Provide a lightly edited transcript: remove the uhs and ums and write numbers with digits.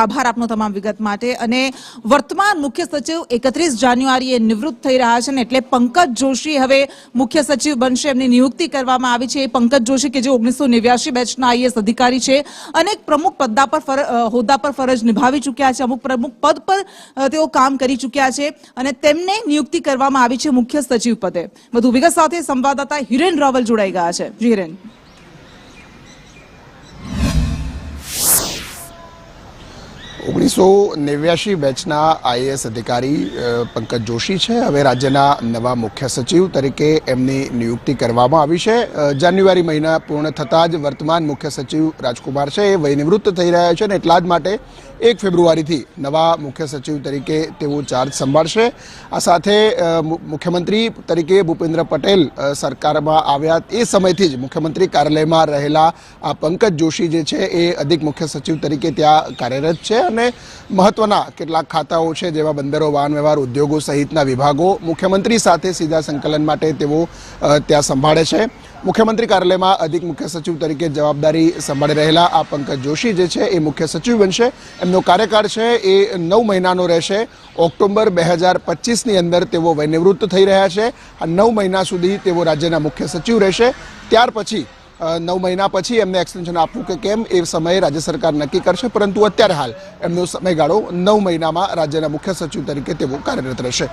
આભાર આપનો તમામ વિગત માટે। અને વર્તમાન મુખ્ય સચિવ 31 જાન્યુઆરીએ નિવૃત્ત થઈ રહ્યા છે ને એટલે પંકજ જોશી હવે મુખ્ય સચિવ બનશે। એમની નિયુક્તિ કરવામાં આવી છે। પંકજ જોશી કે જે 1989 બેચના આઈએએસ અધિકારી છે, અનેક પ્રમુખ હોદ્દા પર ફરજ નિભાવી ચૂક્યા છે, અમુક પ્રમુખ પદ પર તેઓ કામ કરી ચૂક્યા છે અને તેમને નિયુક્તિ કરવામાં આવી છે મુખ્ય સચિવ પદે। વધુ વિગત સાથે સંવાદદાતા હિરેન રાવલ જોડાઈ ગયા છે। હિરેન, 1989 બેચના આઈએએસ અધિકારી પંકજ જોશી છે હવે રાજ્યના નવા મુખ્ય સચિવ તરીકે એમની નિયુક્તિ કરવામાં આવી છે। જાન્યુઆરી મહિના પૂર્ણ થતાં જ વર્તમાન મુખ્ય સચિવ રાજકુમાર છે એ વયનિવૃત્ત થઈ રહ્યા છે અને એટલા જ માટે 1 ફેબ્રુઆરીથી નવા મુખ્ય સચિવ તરીકે તેઓ ચાર્જ સંભાળશે। આ સાથે મુખ્યમંત્રી તરીકે ભૂપેન્દ્ર પટેલ સરકારમાં આવ્યા એ સમયથી જ મુખ્યમંત્રી કાર્યાલયમાં રહેલા આ પંકજ જોશી જે છે એ અધિક મુખ્ય સચિવ તરીકે ત્યાં કાર્યરત છે અને મહત્વના કેટલાક ખાતાઓ છે જેવા બંદરો, વાહન વ્યવહાર, ઉદ્યોગો સહિતના વિભાગો મુખ્યમંત્રી સાથે સીધા સંકલન માટે તેઓ ત્યાં સંભાળે છે। મુખ્યમંત્રી કાર્યાલયમાં અધિક મુખ્ય સચિવ તરીકે જવાબદારી સંભાળી રહેલા આ પંકજ જોશી જે છે એ મુખ્ય સચિવ બનશે। એમનો કાર્યકાળ છે એ 9 મહિનાનો રહેશે। ઓક્ટોબર 2025ની અંદર તેઓ વયનિવૃત્ત થઈ રહ્યા છે। આ 9 મહિના સુધી તેઓ રાજ્યના મુખ્ય સચિવ રહેશે। ત્યાર પછી 9 મહિના પછી એમને એક્સટેન્શન આપવું કે કેમ એ સમયે રાજ્ય સરકાર નક્કી કરશે, પરંતુ અત્યારે હાલ એમનો સમયગાળો 9 મહિનામાં રાજ્યના મુખ્ય સચિવ તરીકે તેઓ કાર્યરત રહેશે।